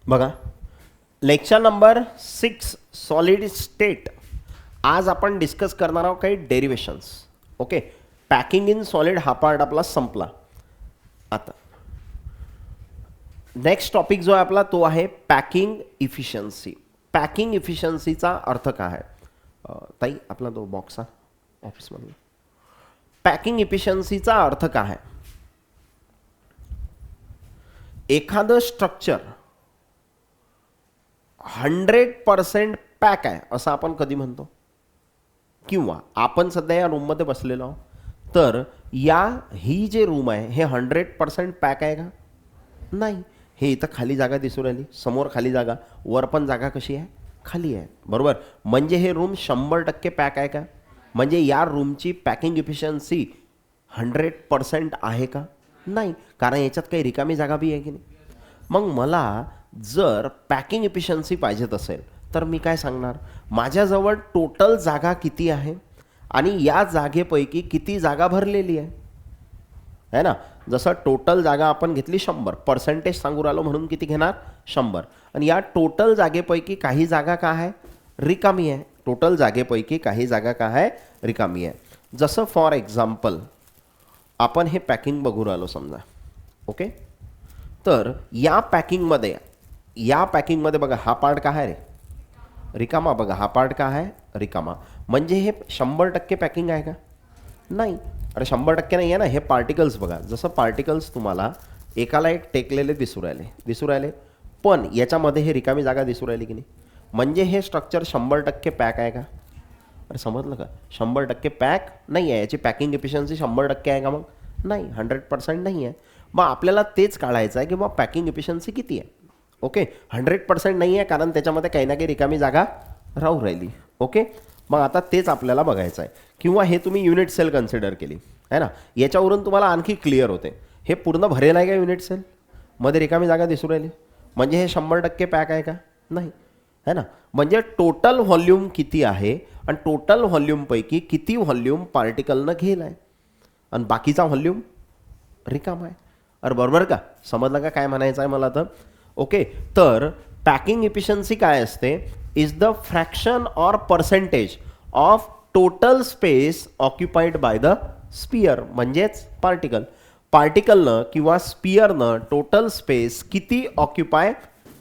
बघा, lecture number 6 solid state. आज आपण डिस्कस करणार आहोत काही derivations. Okay, packing in solid हा पार्ट आपला संपला. आता नेक्स्ट टॉपिक जो आहे आपला तो आहे पॅकिंग इफिशियन्सी. पॅकिंग इफिशियन्सीचा अर्थ काय आहे? ताई आपला तो बॉक्स आहे ऑफिसमधला. पॅकिंग इफिशियन्सीचा अर्थ काय आहे? एखादं स्ट्रक्चर 100% पॅक आहे असं आपण कधी म्हणतो? किंवा आपण सध्या या रूममध्ये बसलेलो आहोत, तर ही जे रूम आहे हे 100% पॅक आहे का? नाही. हे इथं खाली जागा दिसू राहिली, समोर खाली जागा, वर पण जागा कशी आहे? खाली आहे, बरोबर. म्हणजे हे रूम 100% पॅक आहे का? म्हणजे या रूमची पॅकिंग इफिशियन्सी 100% आहे का? नाही, कारण याच्यात काही रिकामी जागा बी आहे की नाही. मग मला जर पॅकिंग इफिशियन्सी पाहिजेत असेल तर मी काय सांगणार? माझ्याजवळ टोटल जागा किती आहे आणि या जागेपैकी किती जागा भरलेली आहे ना. जसं टोटल जागा आपण घेतली 100, पर्सेंटेज सांगू राहिलो म्हणून किती घेणार? 100. आणि या टोटल जागेपैकी काही जागा काय आहे? रिकामी आहे. टोटल जागेपैकी काही जागा काय आहे? रिकामी आहे. जसं फॉर एक्झाम्पल आपण हे पॅकिंग बघू राहिलो समजा. ओके, तर या पॅकिंगमध्ये बघा, हा पार्ट काय आहे रे? रिकामा. बघा, हा पार्ट काय आहे? रिकामा. म्हणजे हे 100% पॅकिंग आहे का? नाही. अरे 100% नाही आहे ना. हे पार्टिकल्स बघा, जसं पार्टिकल्स तुम्हाला एकाला एक टेकलेले दिसू राहिले, पण याच्यामध्ये हे रिकामी जागा दिसू राहिली की नाही. म्हणजे हे स्ट्रक्चर 100% पॅक आहे का? अरे समजलं का? 100% पॅक नाही आहे. याची पॅकिंग एफिशियन्सी 100% आहे का? मग नाही, 100% नाही आहे. मग आपल्याला तेच काढायचं आहे की मग पॅकिंग एफिशियन्सी किती आहे. ओके, 100% नाही आहे कारण त्याच्यामध्ये काही ना काही रिकामी जागा राहू राहिली. ओके, मग आता तेच आपल्याला बघायचं आहे. किंवा हे तुम्ही युनिट सेल कन्सिडर केली आहे ना, याच्यावरून तुम्हाला आणखी क्लिअर होते. हे पूर्ण भरेल आहे का युनिट सेल? मध्ये रिकामी जागा दिसू राहिली, म्हणजे हे 100% पॅक आहे का? नाही, है ना. म्हणजे टोटल व्हॉल्यूम किती आहे आणि टोटल व्हॉल्यूमपैकी किती व्हॉल्यूम पार्टिकलनं घेल आहे आणि बाकीचा व्हॉल्यूम रिकामा आहे. अरे बरोबर का? समजलं का काय म्हणायचं आहे मला? तर ओके, तर पॅकिंग इफिशियन्सी काय असते? Is the fraction or percentage of total space occupied by the sphere, म्हणजेच पार्टिकलनं किंवा स्पियरनं टोटल स्पेस किती ऑक्युपाय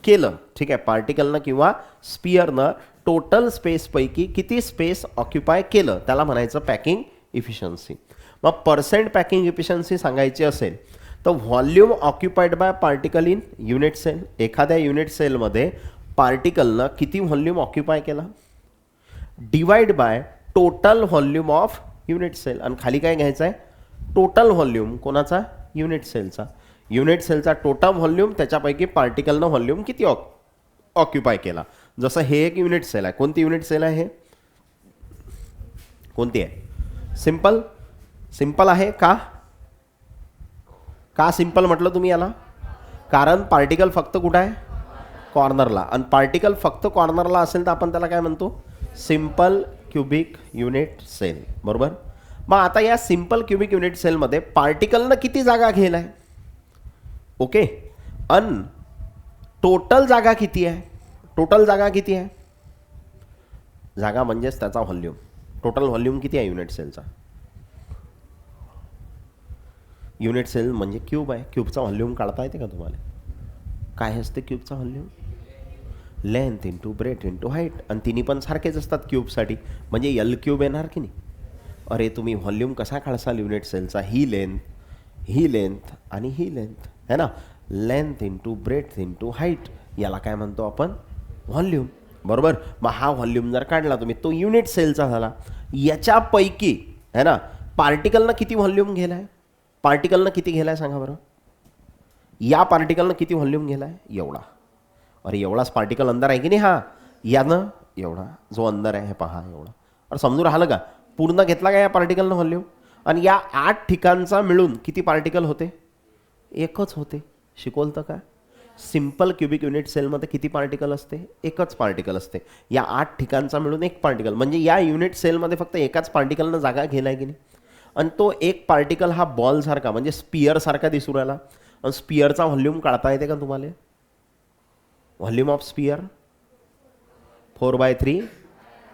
केलं. ठीक आहे, पार्टिकलनं किंवा स्पियरनं टोटल स्पेसपैकी किती स्पेस ऑक्युपाय केलं त्याला म्हणायचं पॅकिंग इफिशियन्सी. मग पर्सेंट पॅकिंग इफिशियन्सी सांगायची असेल तर volume occupied by particle in unit cell. एखाद्या युनिट सेलमध्ये पार्टिकलनं किती व्हॉल्यूम ऑक्युपाय केला divide by total volume of unit cell. आणि खाली काय घ्यायचं आहे? टोटल व्हॉल्यूम कोणाचा? युनिट सेलचा. युनिट सेलचा टोटल व्हॉल्यूम, त्याच्यापैकी पार्टिकलनं व्हॉल्यूम किती ऑक्युपाय केला. जसं हे एक युनिट सेल आहे. कोणती युनिट सेल आहे? हे कोणती आहे? सिंपल आहे का? का सिंपल म्हटलं तुम्ही याला? कारण पार्टिकल फक्त कुठं आहे? कॉर्नरला. आणि पार्टिकल फक्त कॉर्नरला असेल तर आपण त्याला काय म्हणतो? सिंपल क्युबिक युनिट सेल, बरोबर. मग आता या सिंपल क्युबिक युनिट सेलमध्ये पार्टिकलनं किती जागा घेल आहे? ओके, अन टोटल जागा किती आहे? टोटल जागा किती आहे? जागा म्हणजेच त्याचा व्हॉल्यूम. टोटल व्हॉल्यूम किती आहे युनिट सेलचा? युनिट सेल म्हणजे क्यूब आहे. क्यूबचा व्हॉल्यूम काढता येते का तुम्हाला? काय असते क्यूबचा volume? Length into breadth into height. आणि तिन्ही पण सारखेच असतात क्यूबसाठी, म्हणजे एल क्यूब येणार की नाही. अरे तुम्ही व्हॉल्यूम कसा काढसाल युनिट सेलचा? ही लेंथ आणि ही लेंथ है ना. Length into breadth into height, याला काय म्हणतो आपण? व्हॉल्यूम, बरोबर. मग हा व्हॉल्यूम जर काढला तुम्ही तो युनिट सेलचा झाला. याच्यापैकी है ना पार्टिकलनं किती व्हॉल्यूम गेला आहे? पार्टिकलनं किती गेला आहे सांगा बरं? या पार्टिकलनं किती व्हॉल्यूम गेला आहे? एवढा. अरे एवढाच पार्टिकल अंदर आहे की नाही? हा यानं एवढा जो अंदर आहे हे पहा एवढा. अरे समजून राहिलं का? पूर्ण घेतला का या पार्टिकलनं व्हॉल्यूम? आणि या 8 ठिकाणचा मिळून किती पार्टिकल होते? एकच होते. शिकवलं तर काय? सिंपल क्युबिक युनिट सेलमध्ये किती पार्टिकल असते? एकच पार्टिकल असते. या 8 ठिकाणचा मिळून एक पार्टिकल, म्हणजे या युनिट सेलमध्ये फक्त एकाच पार्टिकलनं जागा घेलाय की नाही. आणि तो एक पार्टिकल हा बॉल सारखा म्हणजे स्पियर सारखा दिसू राहिला. आणि स्पियरचा व्हॉल्यूम काढता येते का तुम्हाला? Volume of sphere 4/3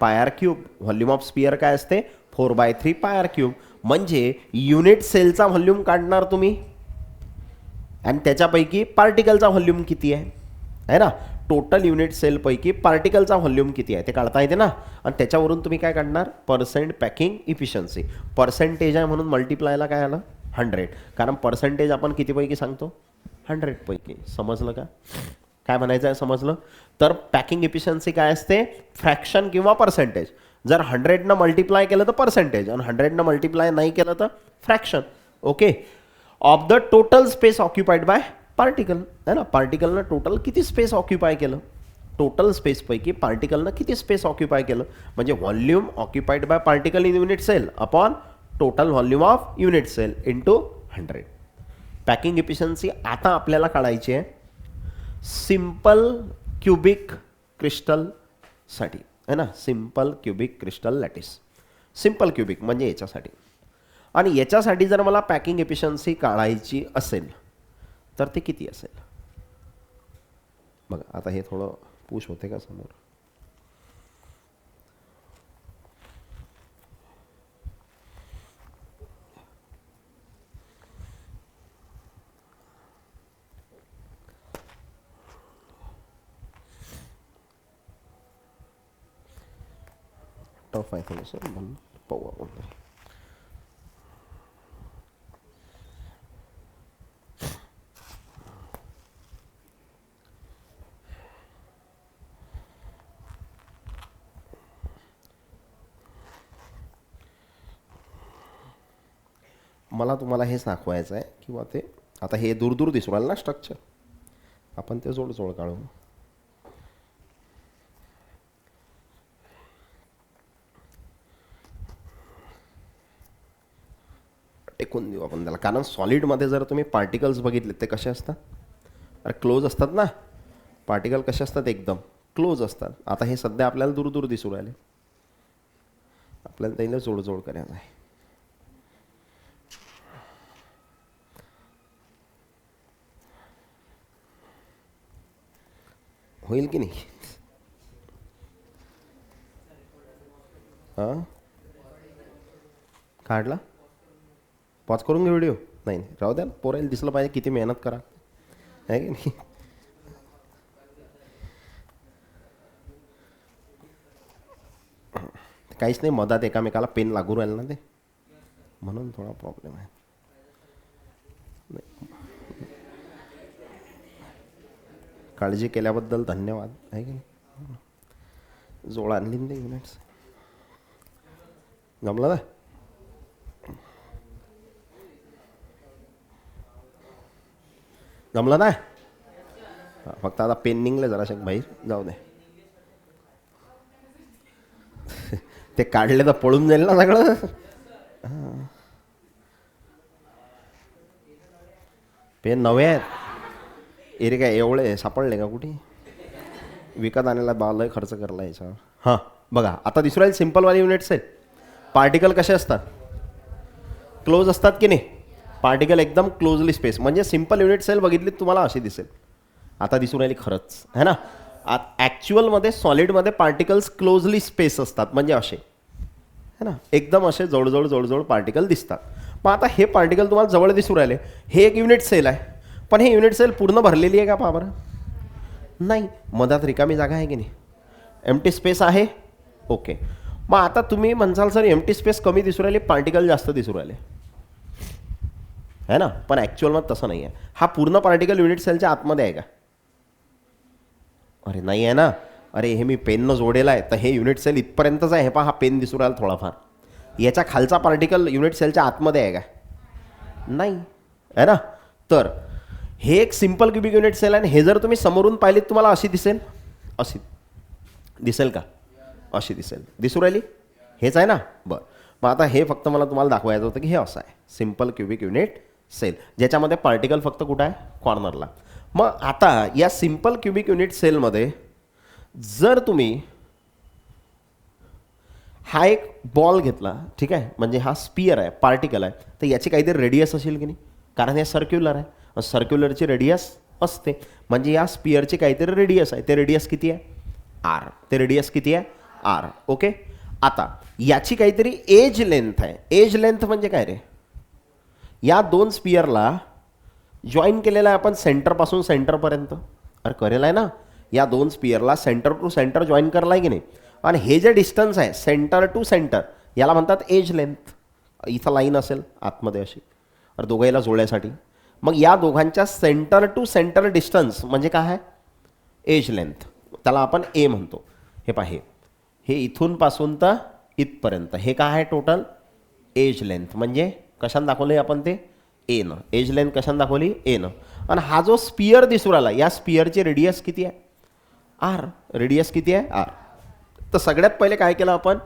pi R cube. Volume of sphere काय असते? 4/3 पाय आर क्यूब. म्हणजे युनिट सेलचा व्हॉल्यूम काढणार तुम्ही आणि त्याच्यापैकी पार्टिकलचा व्हॉल्यूम किती आहे ना. टोटल युनिट सेलपैकी पार्टिकलचा व्हॉल्यूम किती आहे ते काढता येते ना. आणि त्याच्यावरून तुम्ही काय काढणार? Percent packing efficiency. पर्सेंटेज आहे म्हणून मल्टिप्लायला काय आलं? 100. कारण पर्सेंटेज आपण कितीपैकी सांगतो? 100 पैकी. समजलं का? काय म्हणायचं आहे? समजलं? तर पॅकिंग इफिशियन्सी काय असते? फ्रॅक्शन किंवा पर्सेंटेज. जर 100 मल्टिप्लाय केलं तर पर्सेंटेज आणि 100 मल्टिप्लाय नाही केलं तर fraction. Okay. Of the total space occupied by particle है ना. पार्टिकलनं टोटल किती स्पेस ऑक्युपाय केलं? टोटल स्पेसपैकी पार्टिकलनं किती स्पेस ऑक्युपाय केलं? म्हणजे volume occupied by particle in unit cell upon total volume of unit cell into 100. Packing efficiency आता आपल्याला काढायची आहे सिंपल क्युबिक क्रिस्टलसाठी है ना. Simple cubic crystal lattice. Simple cubic म्हणजे याच्यासाठी. आणि याच्यासाठी जर मला पॅकिंग एफिशियन्सी काढायची असेल तर ते किती असेल बघा. आता हे थोडं पुश होते का समोर? टफ आहे थोडंसं म्हणून पाहू आपण. मला तुम्हाला हेच दाखवायचं आहे किंवा ते आता हे दूर दूर दिसून राहिलं ना स्ट्रक्चर. आपण ते जोड जोड काढू. टेकून देऊ आपण त्याला. कारण सॉलिडमध्ये जर तुम्ही पार्टिकल्स बघितले ते कसे असतात? अरे क्लोज असतात ना. पार्टिकल कसे असतात? एकदम क्लोज असतात. आता हे सध्या आपल्याला दूर दूर दिसू राहिले. आपल्याला त्याला जोडजोड करायचं आहे. होईल की नाही? हां काढला. पॉज करून घे व्हिडिओ. नाही नाही राहू द्या. पोरायला दिसलं पाहिजे किती मेहनत करा आहे की नाही. काहीच नाही. मधात एकामेकाला पेन लागू राहिलं ना ते म्हणून थोडा प्रॉब्लेम आहे. काळजी केल्याबद्दल धन्यवाद आहे की नाही. जोड आणली ना ते युनिट्स. जमलं ना? जमलं ना? फक्त आता पेन निघले जराशे बाहेर. जाऊ दे. ते काढले तर पळून जाईल ना सगळं. पेन नवे आहेत. एरे काय एवढे सापडले का कुठे? विकत आणायला बालय खर्च करला याच्यावर. हां बघा आता दिसू राहील सिम्पलवाले युनिट्स आहेत. पार्टिकल कसे असतात? क्लोज असतात की नाही. पार्टिकल एकदम क्लोजली स्पेस. म्हणजे सिम्पल युनिट सेल बघितली तुम्हाला अशी दिसेल. आता दिसून राहिली खरंच है ना. ॲक्च्युअलमध्ये सॉलिडमध्ये पार्टिकल्स क्लोजली स्पेस असतात म्हणजे असे है ना. एकदम असे जवळजवळ जवळजवळ पार्टिकल दिसतात. मग आता हे पार्टिकल तुम्हाला जवळ दिसू राहिले. हे एक युनिट सेल आहे. पण हे युनिट सेल पूर्ण भरलेली आहे का पहा बरं? नाही. मधात रिकामी जागा आहे की नाही? एम्प्टी स्पेस आहे. ओके. मग आता तुम्ही म्हणसाल सर एम्प्टी स्पेस कमी दिसू राहिले पार्टिकल जास्त दिसू राहिले है ना. पण ॲक्च्युअलमध्ये तसं नाही आहे. हा पूर्ण पार्टिकल युनिट सेलच्या आतमध्ये आहे का? अरे नाही आहे ना. अरे हे मी पेननं जोडेला आहे तर हे युनिट सेल इथपर्यंतच आहे. हे पहा हा पेन दिसू राहिला थोडाफार. याच्या खालचा पार्टिकल युनिट सेलच्या आतमध्ये आहे का? नाही आहे ना. तर हे एक सिंपल क्युबिक युनिट सेल आहे. हे जर तुम्ही समोरून पाहिलीत तुम्हाला अशी दिसेल. अशी दिसेल का? अशी दिसेल. दिसू राहिली? हेच आहे ना. बरं. मग आता हे फक्त मला तुम्हाला दाखवायचं होतं की हे असं आहे सिंपल क्युबिक युनिट सेल ज्याच्यामध्ये पार्टिकल फक्त कुठं आहे? कॉर्नरला. मग आता या सिंपल क्युबिक युनिट सेलमध्ये जर तुम्ही हा एक बॉल घेतला ठीक आहे. म्हणजे हा स्पियर आहे पार्टिकल आहे तर याची काहीतरी रेडियस असेल की नाही. कारण हे सर्क्युलर आहे. सर्क्युलरची रेडियस असते. म्हणजे या स्पिअरची काहीतरी रेडियस आहे. ते रेडियस किती आहे? आर. ते रेडियस किती आहे? आर. ओके. आता याची काहीतरी एज लेंथ आहे. एज लेंथ म्हणजे काय रे? या दोन स्पिअरला जॉईन केलेला आहे आपण सेंटरपासून सेंटरपर्यंत. अरे करेल आहे ना. या दोन स्पिअरला सेंटर टू सेंटर जॉईन करला आहे की नाही. आणि हे जे डिस्टन्स आहे सेंटर टू सेंटर याला म्हणतात एज लेंथ. इथं लाईन असेल आतमध्ये अशी, तर दोघांना जोडण्यासाठी. मग या दोघांच्या सेंटर टू सेंटर डिस्टन्स म्हणजे काय आहे? Edge length. त्याला आपण ए म्हणतो. हे पाहे, हे इथून पासून तर इथपर्यंत हे काय आहे टोटल? Age length. म्हणजे कशानं दाखवलं आपण ते? एनं. एज लेंथ कशानं दाखवली? एनं. आणि हा जो स्पिअर दिसू राहिला या स्पिअरची रेडियस किती आहे? आर. रेडियस किती आहे? आर. तर सगळ्यात पहिले काय केलं आपण?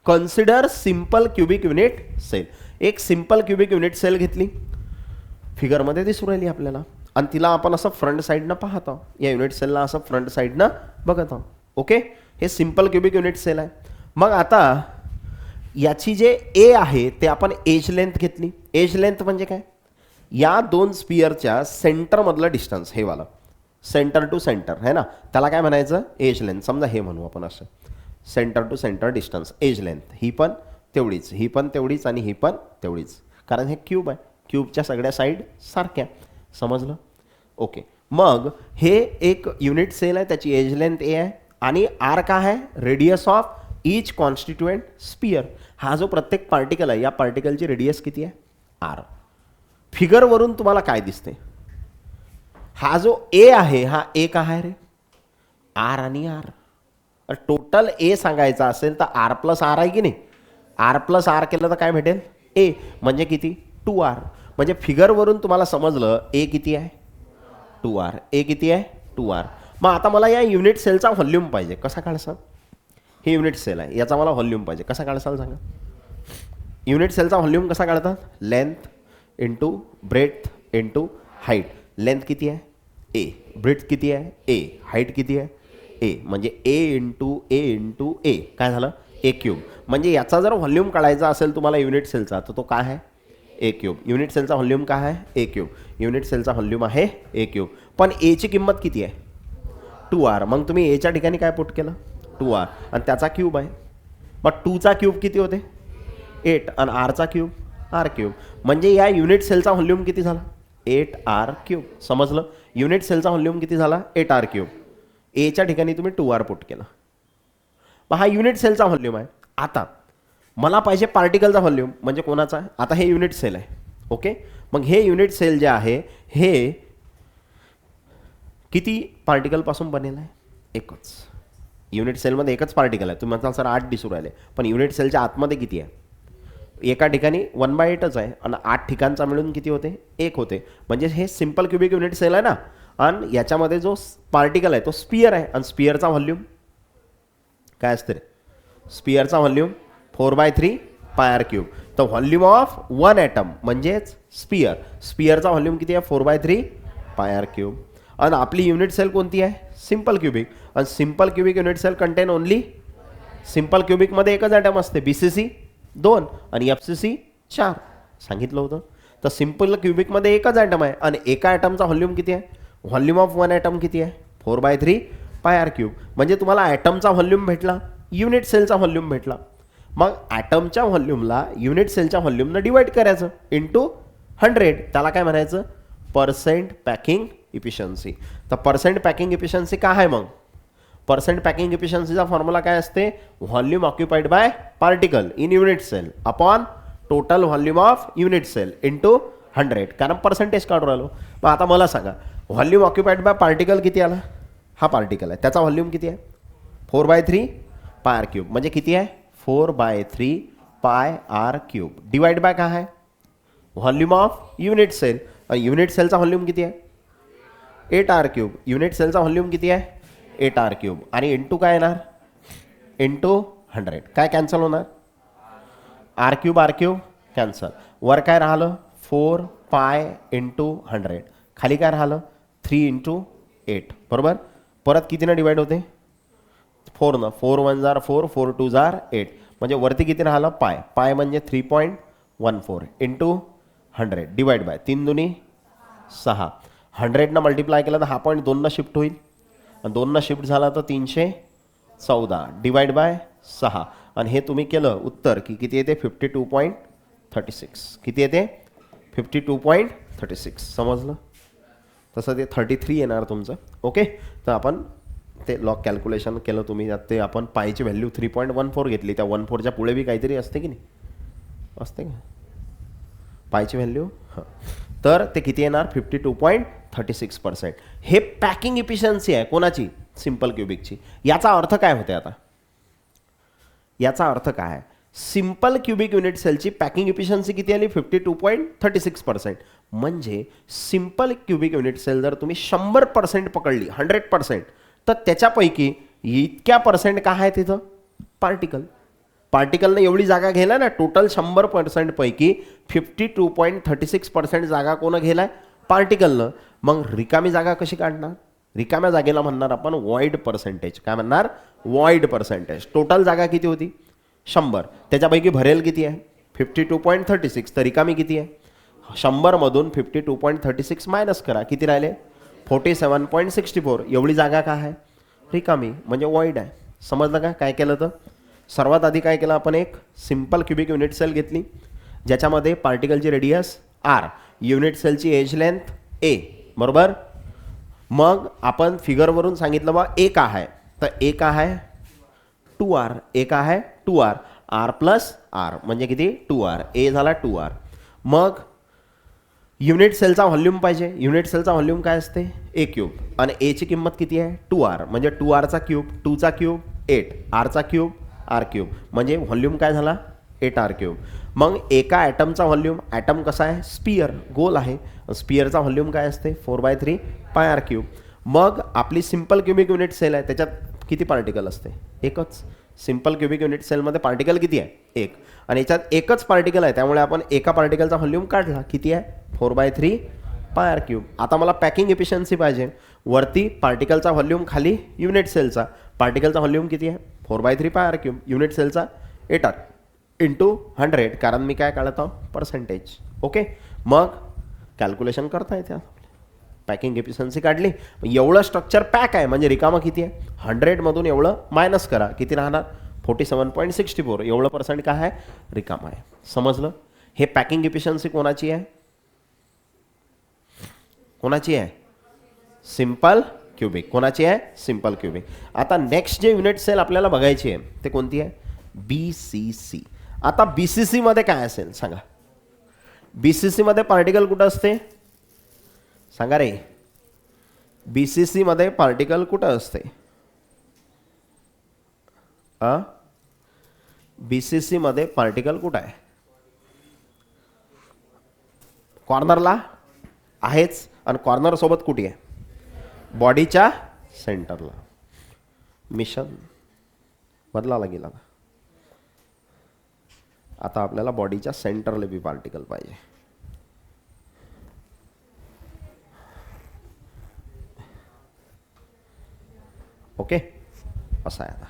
Consider simple cubic unit cell. एक सिंपल क्युबिक युनिट सेल घेतली, फिगरमध्ये दिसू राहिली आपल्याला, आणि तिला आपण असं फ्रंट साईडनं पाहत आहोत. या युनिट सेलला असं फ्रंट साईडनं बघत आहोत. ओके. हे सिंपल क्युबिक युनिट सेल आहे. मग आता याची जे ए आहे ते आपण एज लेंथ घेतली. एज लेंथ म्हणजे काय? या दोन स्पिअरच्या सेंटरमधलं डिस्टन्स, हे वाला सेंटर टू सेंटर आहे ना, त्याला काय म्हणायचं? Edge length. समजा हे म्हणू आपण असं, centre to centre distance edge length. ही पण तेवढीच, ही पण तेवढीच, आणि ही पण तेवढीच, कारण हे क्यूब आहे. क्यूबच्या सगळ्या साईड सारख्या. समजलं? ओके. मग हे एक युनिट सेल आहे, त्याची एज लेंथ ए आहे, आणि आर काय आहे? Radius of each constituent sphere. हा जो प्रत्येक पार्टिकल आहे या पार्टिकलची रेडियस किती आहे? आर. फिगरवरून तुम्हाला काय दिसते? हा जो ए आहे हा ए काय आहे रे? आर आणि आर. टोटल ए सांगायचा असेल तर आर प्लस आर आहे की नाही. आर प्लस आर केलं तर काय भेटेल? ए. म्हणजे किती? 2r. म्हणजे फिगरवरून तुम्हाला समजलं ए किती आहे? 2r. ए किती आहे? 2r. मग आता मला या युनिट सेलचा व्हॉल्यूम पाहिजे. कसा काढसाल? हे युनिट सेल आहे, याचा मला व्हॉल्यूम पाहिजे. कसा काढसाल सांगा? युनिट सेलचा व्हॉल्यूम कसा काढतात? Length into breadth into height. Length किती आहे? ए. ब्रेथ किती आहे? ए. हाईट किती आहे? ए. म्हणजे ए इंटू ए इंटू ए. काय झालं? ए क्यूब. म्हणजे याचा जर व्हॉल्यूम काढायचा असेल तुम्हाला युनिट सेलचा, तर तो काय आहे? ए क्यूब. युनिट सेलचा व्हॉल्यूम काय आहे? ए क्यूब. युनिट सेलचा व्हॉल्यूम आहे ए क्यूब. पण एची किंमत किती आहे? 2r. मग तुम्ही एच्या ठिकाणी काय पुट केलं? 2r. आणि त्याचा क्यूब आहे. मग 2चा क्यूब किती होते? 8. आणि आरचा क्यूब? R cube. म्हणजे या युनिट सेलचा व्हॉल्यूम किती झाला? 8r cube. समजलं? युनिट सेलचा व्हॉल्यूम किती झाला? 8r cube. एच्या ठिकाणी तुम्ही 2r पुट केला. मग हा युनिट सेलचा व्हॉल्यूम आहे. आता मला पाहिजे पार्टिकलचा व्हॉल्यूम. म्हणजे कोणाचा आहे? आता हे युनिट सेल आहे. ओके. मग हे युनिट सेल जे आहे हे किती पार्टिकलपासून बनेल आहे? एकच. युनिट सेलमध्ये एकच पार्टिकल आहे. तुम्ही म्हणताल सर 8 दिसू राहिले, पण युनिट सेलच्या आतमध्ये किती आहे? एका ठिकाणी 1/8च आहे, आणि 8 ठिकाणचा मिळून किती होते? 1 होते. म्हणजे हे सिंपल क्युबिक युनिट सेल आहे ना, आणि याच्यामध्ये जो पार्टिकल आहे तो स्पियर आहे. आणि स्पियरचा व्हॉल्यूम काय असते रे? स्पियरचा व्हॉल्यूम 4/3 पायर क्यूब. तर व्हॉल्यूम ऑफ वन ॲटम म्हणजेच स्पियर. स्पियरचा व्हॉल्यूम किती आहे? 4/3 पायर क्यूब. आणि आपली युनिट सेल कोणती आहे? Simple cubic. आणि simple cubic unit cell contain only, simple क्युबिकमध्ये एकच ॲटम असते. BCC 2 आणि FCC 4 सांगितलं होतं. तर सिंपल क्युबिकमध्ये एकच ॲटम आहे, आणि एका ॲटमचा व्हॉल्यूम किती आहे? व्हॉल्यूम ऑफ वन ॲटम किती आहे? 4/3 पायर क्यूब. म्हणजे तुम्हाला ॲटमचा व्हॉल्यूम भेटला, युनिट सेलचा व्हॉल्यूम भेटला. मग ॲटमच्या व्हॉल्यूमला युनिट सेलच्या व्हॉल्यूमनं डिवाइड करायचं इंटू 100. त्याला काय म्हणायचं? Percent packing efficiency. तर पर्सेंट पॅकिंग इफिशियन्सी काय आहे मग? पर्सेंट पॅकिंग इफिशियन्सीचा फॉर्म्युला काय असते? Volume occupied by particle in unit cell upon total volume of unit cell into 100. कारण पर्सेंटेज काढून राहिलो. मग आता मला सांगा व्हॉल्यूम ऑक्युपाइड बाय पार्टिकल किती आला? हा पार्टिकल आहे, त्याचा व्हॉल्यूम किती आहे? 4/3 पायर क्यूब. म्हणजे किती आहे? 4/3 pi R cube. Divide by काय आहे? Volume of unit cell. Unit सेलचा व्हॉल्यूम किती आहे? 8r cube. युनिट सेलचा व्हॉल्यूम किती आहे? 8r cube. आणि इंटू काय येणार? इंटू 100. काय कॅन्सल होणार? R cube cancel. वर काय राहिलं? 4 पाय इंटू 100. खाली काय राहिलं? 3 × 8. बरोबर. परत कितीनं डिवाइड होते? 4 4 1 जार 4, 4 2 जार 8. म्हणजे वरती किती राहिलं? पाय. पाय म्हणजे 3.14 इंटू 100 डिवाइड बाय 3 दुनी 6. 100 मल्टिप्लाय केलं तर हा पॉईंट 2 शिफ्ट होईल आणि 2 शिफ्ट झाला तर 314 डिवाइड बाय 6 आणि हे तुम्ही केलं उत्तर की किती येते 52.36 किती येते 52.36 समजलं. तसं ते 33 येणार तुमचं. ओके, तर आपण ते लॉग कॅल्क्युलेशन केलं तुम्ही त्यात ते आपण पायची व्हॅल्यू 3.14 घेतली. त्या 14च्या पुढे बी काहीतरी असते की नाही असते का पायची व्हॅल्यू. हां, तर ते किती येणार 52.36%. हे पॅकिंग इफिशियन्सी आहे कोणाची सिम्पल क्युबिकची. याचा अर्थ काय होते आता, याचा अर्थ काय आहे सिम्पल क्युबिक युनिट सेलची पॅकिंग इफिशियन्सी किती आली 52.36%. म्हणजे सिम्पल क्युबिक युनिट सेल जर तुम्ही 100% पकडली 100% तर त्याच्यापैकी इतक्या पर्सेंट काय आहे तिथं पार्टिकल. पार्टिकलने एवढी जागा घ्यायला ना टोटल 100% पैकी 52.36% जागा कोण घ्यायलाय पार्टिकलनं. मग रिकामी जागा कशी काढणार, रिकाम्या जागेला म्हणणार आपण वॉइड पर्सेंटेज. काय म्हणणार वॉइड पर्सेंटेज. टोटल जागा किती होती 100, त्याच्यापैकी भरेल किती आहे 52.36, तर रिकामी किती आहे 100 मधून 52.36 मायनस करा किती राहिले 47.64. एवढी जागा काय आहे रिकामी म्हणजे वॉइड आहे. समजलं का काय केलं तर सर्वात आधी काय केलं आपण एक सिम्पल क्युबिक युनिट सेल घेतली ज्याच्यामध्ये पार्टिकलची रेडियस आर, युनिट सेलची एज लेंथ ए, बरोबर. मग आपण फिगरवरून सांगितलं बा ए का आहे तर ए का आहे 2r, ए का आहे 2r, r प्लस r म्हणजे किती 2r, ए झाला 2r. मग युनिट सेलचा व्हॉल्यूम पाहिजे. युनिट सेलचा व्हॉल्यूम काय असते ए क्यूब आणि एची किंमत किती आहे 2r म्हणजे 2rचा क्यूब, 2चा क्यूब 8, rचा क्यूब r क्यूब म्हणजे व्हॉल्यूम काय झाला 8r क्यूब. मग एका ॲटमचा व्हॉल्यूम, ॲटम कसा आहे स्पियर गोल आहे, स्पियरचा व्हॉल्यूम काय असते 4/3 पाय r क्यूब. मग आपली सिम्पल क्युबिक युनिट सेल आहे त्याच्यात किती पार्टिकल असते एकच. सिम्पल क्युबिक युनिट सेलमध्ये पार्टिकल किती आहे एक आणि याच्यात एकच पार्टिकल आहे त्यामुळे आपण एका पार्टिकलचा व्हॉल्यूम काढला किती आहे 4/3 पाय r क्यूब. आता मला पॅकिंग एफिशियन्सी पाहिजे. वरती पार्टिकलचा व्हॉल्यूम, खाली युनिट सेलचा. पार्टिकलचा व्हॉल्यूम किती आहे 4/3 पाय r क्यूब, युनिट सेलचा 8r इंटू 100 कारण मी काय काढत आहो पर्सेंटेज. ओके, मग कॅल्क्युलेशन करता येते. पॅकिंग एफिशियन्सी काढली. एवढं स्ट्रक्चर पॅक आहे म्हणजे रिकामा किती आहे 100 मधून एवढं मायनस करा किती राहणार 47.64. एवढं पर्सेंट काय आहे रिकामा आहे. समजलं. हे पॅकिंग एफिशियन्सी कोणाची आहे, कोणाची आहे सिम्पल क्युबिक. कोणाची आहे सिम्पल क्युबिक. आता नेक्स्ट जे युनिट सेल आपल्याला बघायची आहे ते कोणती आहे BCC. आता BCC मध्ये काय असेल सांगा. BCC मध्ये पार्टिकल कुठं असते सांगा रे. BCC मध्ये पार्टिकल कुठं असते BCC मध्ये पार्टिकल कुठं आहे कॉर्नरला आहेच आणि कॉर्नर सोबत कुठे आहे बॉडीच्या सेंटरला. मिशन बदलायला गेला आता आपल्याला बॉडीच्या सेंटरला बी पार्टिकल पाहिजे. ओके, असं आहे. आता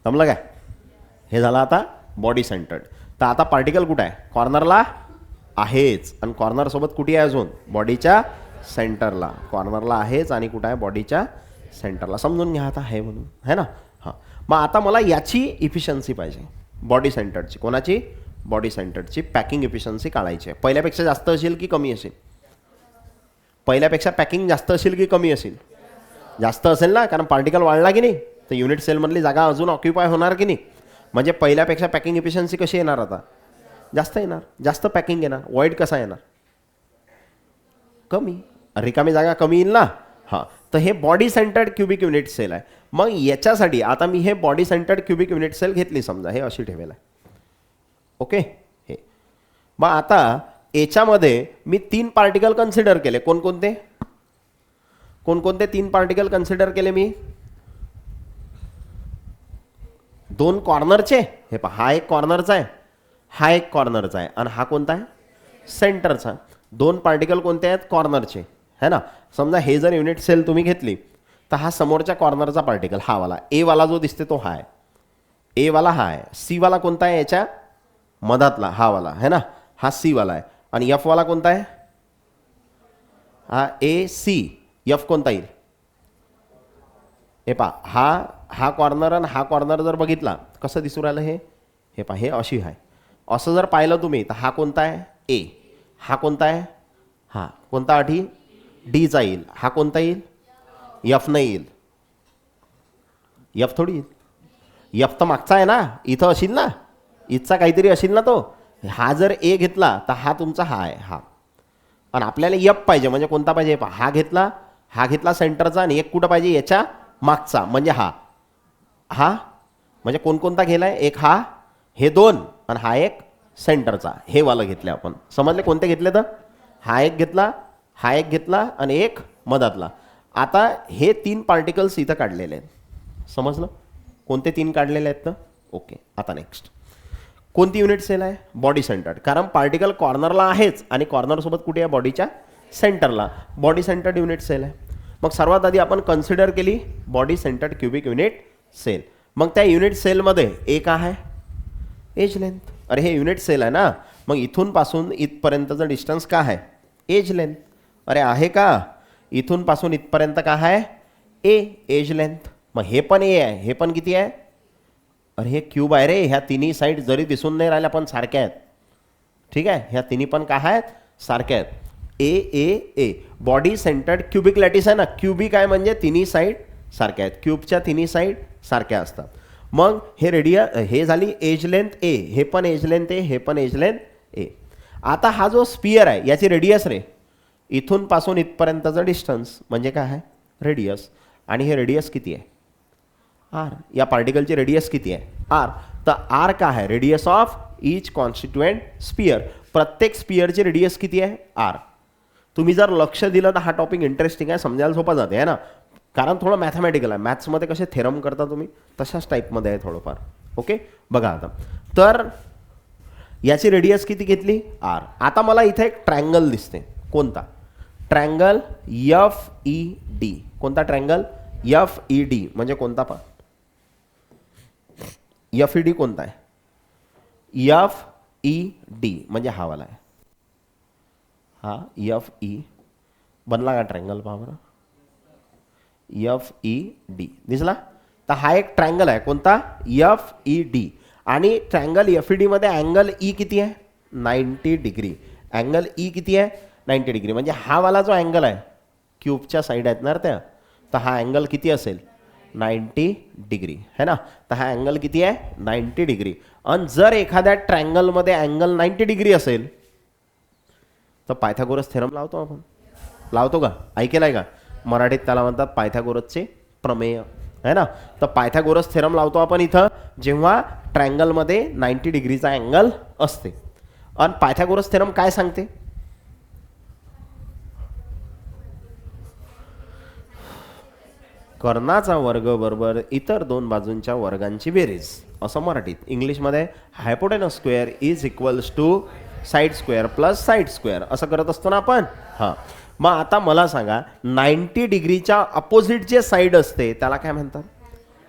जमलं काय. हे झालं आता बॉडी सेंटर्ड. तर आता पार्टिकल कुठं आहे कॉर्नरला आहेच आणि कॉर्नर सोबत कुठे आहे अजून बॉडीच्या सेंटरला. कॉर्नरला आहेच आणि कुठं आहे बॉडीच्या सेंटरला. समजून घ्या आता आहे म्हणून है ना. हां, मग आता मला याची इफिशियन्सी पाहिजे बॉडी सेंटरची. कोणाची बॉडी सेंटरची पॅकिंग इफिशियन्सी काढायची आहे. पहिल्यापेक्षा जास्त असेल की कमी असेल पहिल्यापेक्षा पॅकिंग जास्त असेल की कमी असेल जास्त असेल ना कारण पार्टिकल वाढला की नाही तर युनिट सेलमधली जागा अजून ऑक्युपाय होणार की नाही. म्हणजे पहिल्यापेक्षा पॅकिंग इफिशियन्सी कशी येणार आता जास्त येणार. जास्त पॅकिंग येणार. वॉइड कसा येणार कमी. रिकामी जागा कमी येईल ना. हां, तर हे body centred cubic unit cell आहे. मग याच्यासाठी आता मी हे body centred cubic unit cell घेतली समजा हे अशी ठेवेल आहे. ओके, हे मग आता याच्यामध्ये मी 3 पार्टिकल कन्सिडर केले. कोणकोणते कोणकोणते 3 पार्टिकल कन्सिडर केले मी 2 कॉर्नरचे. हे पहा हा एक कॉर्नरचा आहे हा एक कॉर्नरचा आहे आणि हा कोणता आहे सेंटरचा. 2 पार्टिकल कोणते आहेत कॉर्नरचे है ना. समजा हे जर युनिट सेल तुम्ही घेतली तर हा समोरच्या कॉर्नरचा पार्टिकल हा वाला ए वाला जो दिसते तो हा आहे. ए वाला हा आहे. सी वाला कोणता आहे याच्या मधातला हा वाला है ना. हा सी वाला आहे आणि एफ वाला कोणता आहे? हा ए सी. एफ कोणता येईल? हे पहा, हा कॉर्नर आणि हा कॉर्नर जर बघितला कसं दिसू राहिलं हे पहा, हे अशी आहे. असं जर पाहिलं तुम्ही तर हा कोणता आहे? ए. हा कोणता आहे? हा कोणता आठी? डीचा येईल. हा कोणता येईल? एफ नाही येईल. एफ थोडी येईल. एफ तर मागचा आहे ना, इथं असेल ना, इथचा काहीतरी असेल ना तो. हा जर ए घेतला तर हा तुमचा हा आहे हा. आणि आपल्याला एफ पाहिजे म्हणजे कोणता पाहिजे? हा घेतला सेंटरचा आणि एक कुठं पाहिजे? याच्या मागचा म्हणजे हा म्हणजे कोणकोणता गेलाय? एक हा, हे दोन आणि हा एक सेंटरचा, हे वाला घेतले आपण. समजले कोणते घेतले? तर हा एक घेतला आणि एक मधातला. आता हे 3 पार्टिकल्स इथं काढलेले आहेत. समजलं कोणते 3 काढलेले आहेत तर? ओके. आता नेक्स्ट कोणती युनिट सेल आहे? Body centred. कारण पार्टिकल कॉर्नरला आहेच आणि कॉर्नरसोबत कुठे आहे? बॉडीच्या सेंटरला. बॉडी सेंटर्ड युनिट सेल आहे. मग सर्वात आधी आपण कन्सिडर केली body centred cubic unit cell. मग त्या युनिट सेलमध्ये एक आहे एज लेंथ. अरे हे युनिट सेल आहे ना, मग इथून पासून इथपर्यंतचं डिस्टन्स काय आहे? Edge length. अरे आहे का? इथून पासून इथपर्यंत काय आहे? Edge length. मग हे पण ए आहे, हे पण किती आहे? अरे हे क्यूब आहे रे. ह्या तिन्ही साईड जरी दिसून नाही राहिल्या पण सारख्या आहेत. ठीक आहे, ह्या तिन्ही पण काय आहेत? सारख्या आहेत. A body centred cubic lattice आहे ना. क्युबिक आहे म्हणजे तिन्ही साईड सारख्या आहेत. क्यूबच्या तिन्ही साईड सारख्या असतात. मग हे झाली एज लेंथ ए. हे पण एज लेंथ ए, हे पण एज लेंथ ए. आता हा जो स्पियर आहे याची रेडियस रे, इथून पासून इथपर्यंतचं डिस्टन्स म्हणजे काय आहे? रेडियस. आणि हे रेडियस किती आहे? आर. या पार्टिकलची रेडियस किती आहे? आर. तर आर काय आहे? Radius of each constituent sphere. प्रत्येक स्पियरची रेडियस किती आहे? आर. तुम्ही जर लक्ष दिलं तर हा टॉपिक इंटरेस्टिंग आहे, समजायला सोपा जाते आहे ना. कारण थोडं मॅथमॅटिकल आहे. मॅथ्समध्ये कसे थेरम करता तुम्ही तशाच टाईपमध्ये आहे थोडंफार. ओके बघा आता. तर याची रेडियस किती घेतली? आर. आता मला इथे एक ट्रँगल दिसते. कोणता? Triangle F E D. कोणता ट्रँगल? F E D. म्हणजे कोणता? पा एफ ई डी कोणता आहे? एफ ई डी म्हणजे हा वाला आहे. हा एफ ई बनला का ट्रँगल? पहा बरं, एफ ई डी दिसला. तर हा एक ट्रँगल आहे. कोणता? F E D. आणि ट्रँगल एफ ई डी मध्ये अँगल ई किती आहे? 90 डिग्री. अँगल ई किती आहे? 90 डिग्री. म्हणजे हा वाला जो अँगल आहे क्यूबच्या साईड आहेत ना त्या, तर हा अँगल किती असेल? 90 डिग्री है ना. तर हा अँगल किती आहे? 90 डिग्री. आणि जर एखाद्या ट्रँगलमध्ये अँगल 90 डिग्री असेल तर पायथागोरस थेरम लावतो आपण. लावतो का? ऐकेलं आहे का? मराठीत त्याला म्हणतात पायथागोरसचे प्रमेय है ना. तर पायथागोरस थेरम लावतो आपण इथं जेव्हा ट्रँगलमध्ये 90 डिग्रीचा अँगल असते. आणि पायथागोरस थेरम काय सांगते? कर्णाचा वर्ग बरोबर इतर दोन बाजूंच्या वर्गांची बेरीज, असं मराठीत. इंग्लिशमध्ये hypotenuse square is equals to side square plus side square असं करत असतो ना आपण. हां, मग आता मला सांगा 90 डिग्रीच्या अपोजिट जे साईड असते त्याला काय म्हणतात?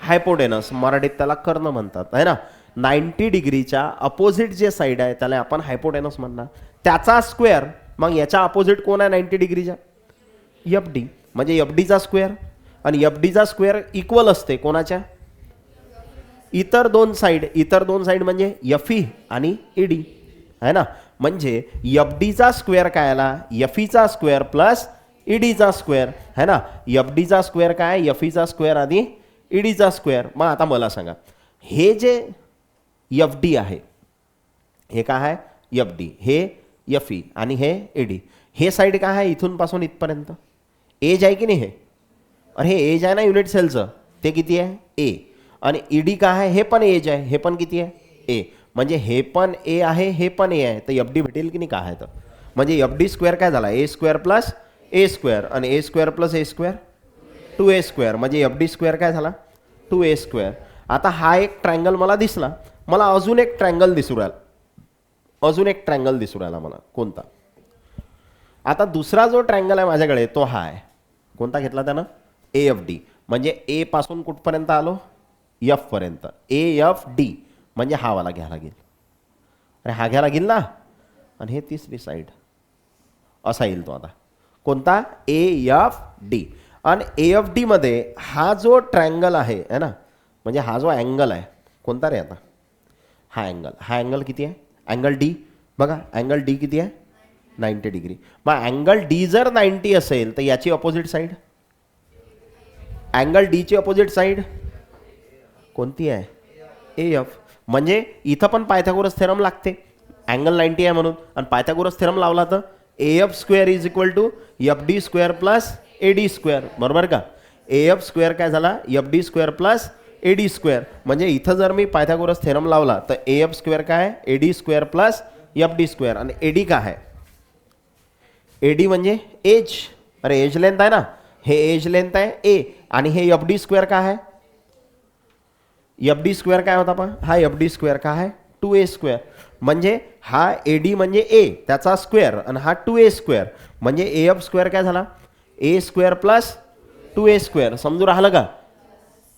हायपोटेनस. मराठीत त्याला कर्ण म्हणतात है ना. 90 डिग्रीच्या अपोजिट जे साईड आहे त्याला आपण हायपोटेनस म्हणणार. त्याचा स्क्वेअर. मग याच्या अपोजिट कोण आहे 90 डिग्रीच्या? F D. म्हणजे एफ डीचा स्क्वेअर. आणि एफ डीचा स्क्वेअर इक्वल असते कोणाच्या? इतर दोन साईड म्हणजे एफ ई आणि ई डी है ना. म्हणजे एफ डीचा स्क्वेअर काय आला? F Icha square plus E डीचा स्क्वेअर है ना. एफ डीचा स्क्वेअर काय? एफ ईचा स्क्वेअर आणि ई डीचा स्क्वेअर. मग आता मला सांगा हे जे एफ डी आहे हे काय आहे? F D. हे एफ ई आणि हे ई डी. हे साईड काय आहे? इथून पासून इथपर्यंत एज आहे की नाही? हे अरे हे एज आहे ना युनिट सेलचं, ते किती आहे? ए. आणि ई डी काय आहे? हे पण एज आहे, हे पण किती आहे? ए. म्हणजे हे पण ए आहे, हे पण ए आहे. तर एफ डी भेटेल की नाही? काय आहे तर म्हणजे एफ डी स्क्वेअर काय झाला? ए स्क्वेअर प्लस ए स्क्वेअर. आणि ए स्क्वेअर प्लस ए स्क्वेअर 2a स्क्वेअर. म्हणजे एफ डी स्क्वेअर काय झाला? 2a square. आता हा एक ट्रँगल मला दिसला. मला अजून एक ट्रँगल दिसू राहिला. मला कोणता? आता दुसरा जो ट्रँगल आहे माझ्याकडे तो हा आहे. कोणता घेतला त्यानं? A F D. म्हणजे ए पासून कुठपर्यंत आलो? एफ पर्यंत. ए एफ डी म्हणजे हा वाला घ्यायला लागेल. अरे हा घ्यायला लागेल ना. आणि हे तिसरी साईड. असा येईल तो आता. कोणता? AFD. आणि AFD मध्ये हा जो ट्रायंगल आहे ना, म्हणजे हा जो अँगल आहे कोणता रे आता? हा अँगल किती आहे? Angle D. बघा अँगल D किती आहे? 90 डिग्री. मग अँगल D जर 90 असेल तर याची अपोजिट साईड, अँगल D ची अपोजिट साईड कोणती आहे? AF. म्हणजे इथं पण पायथागोरस थेरम लागते, अँगल 90 आहे म्हणून. आणि पायथागोरस थेरम लावला तर AF square is equal to FD square plus AD square. बरोबर का? AF स्क्वेअर काय झाला? FD square plus AD square. म्हणजे इथं जर मी पायथागोरस थेरम लावला तर AF स्क्वेअर काय आहे? AD square plus FD square. आणि AD काय आहे? AD म्हणजे एज. अरे एज लेंथ आहे ना, हे एज लेंथ आहे A. आणि हे FD स्क्वेअर काय आहे? FD स्क्वेअर काय होता पण? हा FD स्क्वेअर काय आहे? 2A square. म्हणजे हा AD म्हणजे A त्याचा स्क्वेअर आणि हा 2A स्क्वेअर. म्हणजे AF स्क्वेअर काय झाला? A square plus 2A square. समजू राहिलं का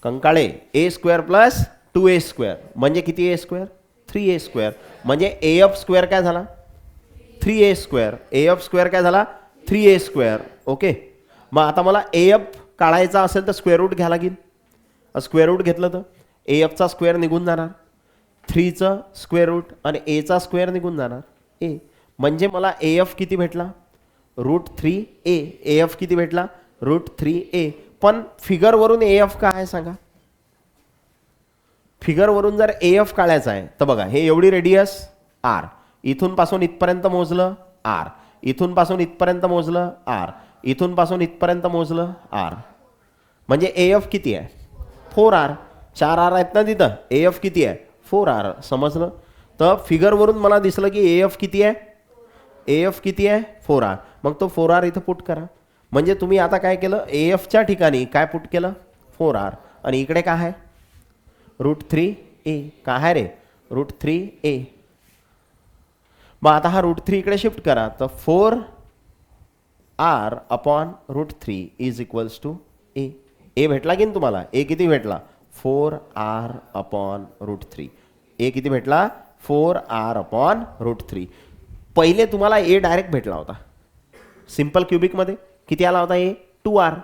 कंकाळे? A square plus 2A square म्हणजे किती A स्क्वेअर? 3A square. म्हणजे AF स्क्वेअर काय झाला? 3A square. AF स्क्वेअर काय झाला? 3A square. ओके. मग आता मला AF काढायचा असेल तर स्क्वेअर रूट घ्या लागेल. स्क्वेअर रूट घेतलं तर AFचा स्क्वेअर निघून जाणार, 3चं स्क्वेअर रूट आणि Aचा स्क्वेअर निघून जाणार A. म्हणजे मला AF किती भेटला? √3A. AF किती भेटला? √3A. पण फिगरवरून AF काय आहे सांगा? फिगरवरून जर AF काढायचा आहे तर बघा हे एवढी रेडियस R, इथून पासून इथपर्यंत मोजलं R, इथून पासून इथपर्यंत मोजलं R, इथून पासून इथपर्यंत मोजलं R. म्हणजे AF किती आहे? 4R. 4R आहेत ना तिथं. AF किती आहे? 4R. समजलं? तर फिगरवरून मला दिसलं की AF किती आहे? AF किती आहे? 4R. मग तो 4R इथं पुट करा. म्हणजे तुम्ही आता काय केलं? AFच्या ठिकाणी काय पुट केलं? 4R. आणि इकडे काय आहे? √3A. काय आहे रे? √3A. मग आता हा √3 इकडे शिफ्ट करा तर 4R upon √3 is equals to A. A भेटला की तुम्हाला? A किती भेटला? 4R upon √3. A किती भेटला? 4R upon √3. पहिले तुम्हाला A डायरेक्ट भेटला होता सिंपल क्युबिकमध्ये. किती आला होता? A 2R.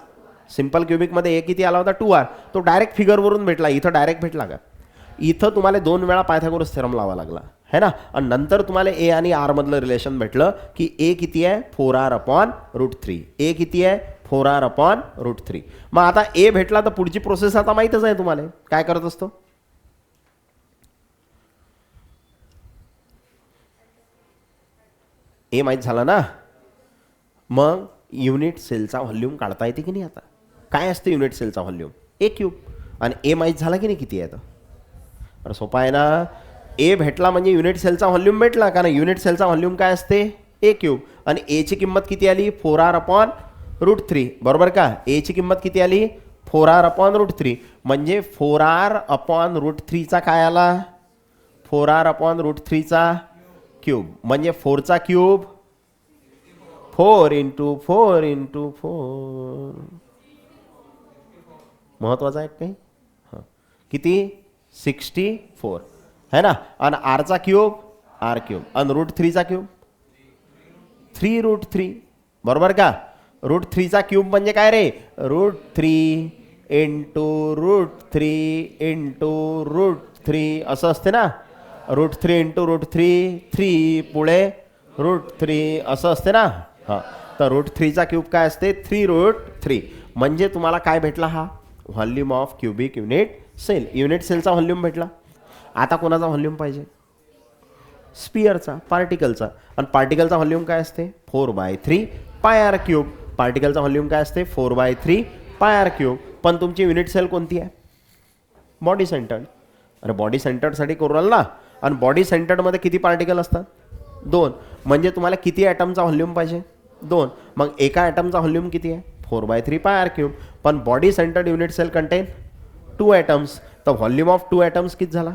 सिंपल क्युबिकमध्ये A किती आला होता? 2R. तो डायरेक्ट फिगरवरून भेटला. इथं डायरेक्ट भेटला का? इथं तुम्हाला 2 वेळा पायथागोरस थेरम लावा लागला है ना. आणि नंतर तुम्हाला A आणि R मधलं रिलेशन भेटलं की A किती आहे? 4R upon √3. A किती आहे? 4R upon √3. मग आता A भेटला तर पुढची प्रोसेस आता माहीतच आहे तुम्हाला. काय करत असतो? A माहीत झाला ना. मग युनिट सेलचा व्हॉल्यूम काढता येते की नाही? आता काय असते युनिट सेलचा व्हॉल्यूम? A cube. आणि A माहीत झाला की नाही किती आहे? तर बरं सोपा आहे ना. A भेटला म्हणजे युनिट सेलचा व्हॉल्यूम भेटला. कारण युनिट सेलचा व्हॉल्यूम काय असते? A cube. आणि A ची किंमत किती आली? 4R upon √3. बरोबर का? A ची किंमत किती आली? 4R upon √3. म्हणजे 4R अपॉन √3चा काय आला? 4R upon √3चा cube. म्हणजे 4चा क्यूब 4 × 4 × 4. महत्वाचं आहे काही? हां किती? 64 है ना. आणि आरचा क्यूब R क्यूब. आणि √3चा क्यूब 3√3. बरोबर का? √3चा क्यूब म्हणजे काय रे? √3 × √3 × √3 असं असते ना. √3 × √3 3 पुढे √3 असं असते ना. हां तर √3चा क्यूब काय असते? 3√3. म्हणजे तुम्हाला काय भेटला? हा volume of cubic unit cell. Unit सेलचा व्हॉल्यूम भेटला. आता कोणाचा व्हॉल्यूम पाहिजे? स्पियरचा, पार्टिकलचा. आणि पार्टिकलचा व्हॉल्यूम काय असते? 4/3 πr क्यूब. पार्टिकलचा व्हॉल्यूम काय असते? 4/3 πr क्यूब. पण तुमची युनिट सेल कोणती आहे? Body centred. अरे बॉडी सेंटर्डसाठी करू राहिला ना. आणि बॉडी सेंटर्डमध्ये किती पार्टिकल असतात? 2. म्हणजे तुम्हाला किती ॲटमचा व्हॉल्यूम पाहिजे? 2. मग एका ॲटमचा व्हॉल्यूम किती आहे? 4/3 πr क्यूब. पण body centred unit cell contain 2 atoms. तर व्हॉल्यूम ऑफ 2 ॲटम्स किती झाला?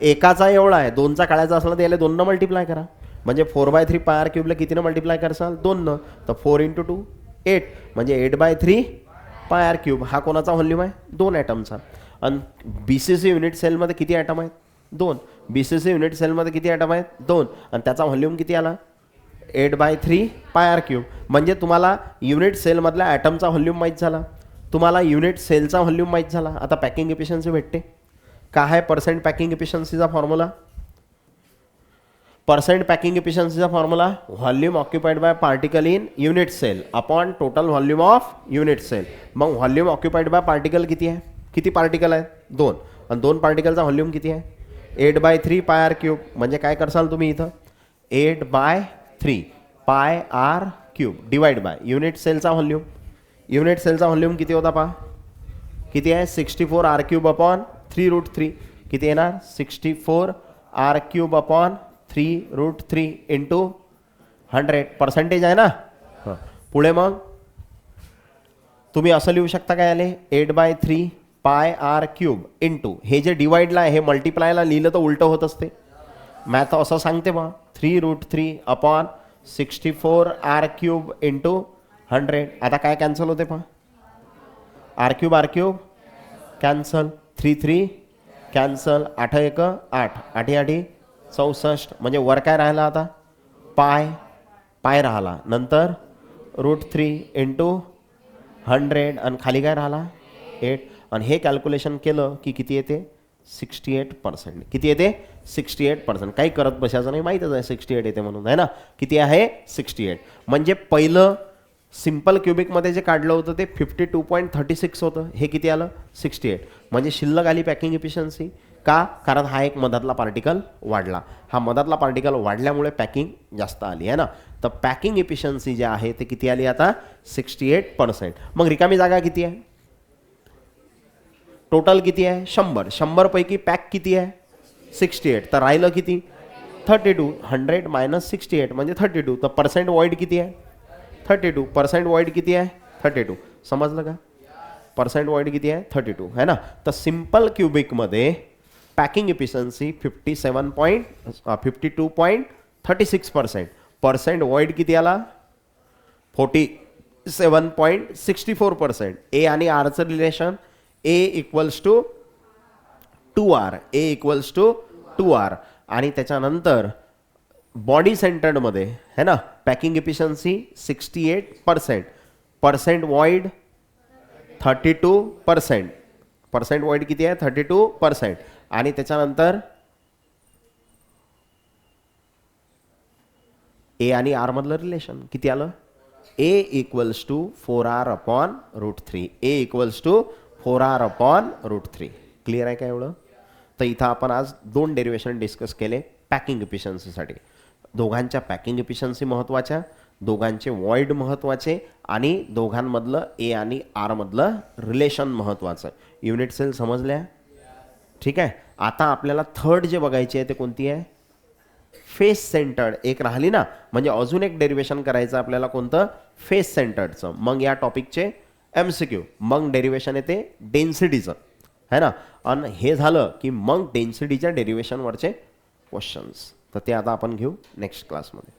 एकाचा एवढा आहे. 2चा काढायचा असला तर याला 2 न मल्टिप्लाय करा. म्हणजे 4/3 πr क्यूबला कितीनं मल्टिप्लाय करसाल? 2 तर 4 × 2 8. म्हणजे 8/3 πr क्यूब. हा कोणाचा व्हॉल्यूम आहे? 2 ॲटमचा. आणि BCC युनिट सेलमध्ये किती ॲटम आहेत? 2. BCC युनिट सेलमध्ये किती ॲटम आहेत 2 आणि त्याचा व्हॉल्यूम किती आला 8/3 पाय आर क्यूब. म्हणजे तुम्हाला युनिट सेलमधल्या ॲटमचा व्हॉल्यूम माहीत झाला, तुम्हाला युनिट सेलचा व्हॉल्यूम माहीत झाला. आता पॅकिंग एफिशियन्सी भेटते. काय आहे पर्सेंट पॅकिंग एफिशियन्सीचा फॉर्म्युला? पर्सेंट पॅकिंग एफिशियन्सीचा formula volume occupied by particle in unit cell upon total volume of unit cell. मग व्हॉल्यूम ऑक्युपाइड बाय पार्टिकल किती आहे? किती पार्टिकल आहेत 2 आणि 2 पार्टिकलचा व्हॉल्यूम किती आहे 8/3 पाय आर क्यूब. म्हणजे काय करसाल तुम्ही इथं 8/3 pi R cube divide by unit सेलचा व्हॉल्यूम. युनिट सेलचा व्हॉल्यूम किती होता पहा, किती आहे 64 आर क्यूब अपॉन 3√3. किती येणार 64 R cube upon 3√3 into 100. Percentage आहे ना. पुढे मग तुम्ही असं लिहू शकता काय आले 8/3 पाय आर क्यूब इंटू हे जे डिवाइडला आहे हे मल्टिप्लायला लिहिलं तर उलटं होत असते. मॅथ असं सांगते बा 3√3 अपॉन 64 आर क्यूब इंटू 100. आता काय कॅन्सल होते पहा आर क्यूब कॅन्सल 3 कॅन्सल 8 1 8 8 8 64. म्हणजे वर काय राहिला आता पाय राहिला नंतर √3 इंटू 100 आणि खाली काय राहिला 8. आणि हे कॅल्क्युलेशन केलं की किती येते 68%. किती येते 68%. काही करत बसायचं नाही, माहीतच आहे 68 येते म्हणून आहे ना. किती आहे 68. म्हणजे पहिलं सिम्पल क्युबिकमध्ये जे काढलं होतं ते 52.36 होतं, हे किती आलं 68. म्हणजे शिल्लक आली पॅकिंग एफिशियन्सी. का? कारण हा एक मधातला पार्टिकल वाढला. हा मधातला पार्टिकल वाढल्यामुळे पॅकिंग जास्त आली आहे ना. तर पॅकिंग एफिशियन्सी जे आहे ते किती आली आता 68%. मग रिकामी जागा किती आहे? टोटल किती आहे 100. 100 पैकी पॅक किती आहे 68. तर राहिलं किती 32. 100 मायनस 68 म्हणजे 32. तर पर्सेंट वॉइड किती आहे 32. पर्सेंट वॉइड किती आहे 32. समजलं का? पर्सेंट वॉइड किती आहे 32 है ना. तर सिम्पल क्युबिकमध्ये पॅकिंग एफिशियन्सी 52.36%. पर्सेंट वॉइड किती आला 47.64%. ए आणि आरचं relation A equals to 2R. A equals to 2R. आणि त्याच्यानंतर बॉडी सेंटर्डमध्ये है ना packing efficiency 68%. Percent void 32%. Percent void किती आहे 32%. आणि त्याच्यानंतर ए आणि आर मधलं रिलेशन किती आलं A equals to 4R upon √3. A equals to 4R upon √3. Clear आहे का एवढं? तर इथं आपण आज 2 डेरिवेशन डिस्कस केले पॅकिंग एफिशियन्सीसाठी. दोघांच्या पॅकिंग एफिशियन्सी महत्त्वाच्या, दोघांचे वॉइड महत्त्वाचे आणि दोघांमधलं ए आणि आर मधलं रिलेशन महत्त्वाचं. युनिट सेल समजल्या? ठीक आहे. आता आपल्याला थर्ड जे बघायचे आहे ते कोणती आहे फेस सेंटर्ड. एक राहिली ना, म्हणजे अजून एक डेरिवेशन करायचं आपल्याला कोणतं फेस सेंटर्डचं. मग या टॉपिकचे MCQ. मग डेरिवेशन येते डेन्सिटीचं है ना. आणि हे झालं की मग डेन्सिटीच्या डेरिवेशनवरचे क्वेश्चन्स. तर ते आता आपण घेऊ नेक्स्ट क्लासमध्ये.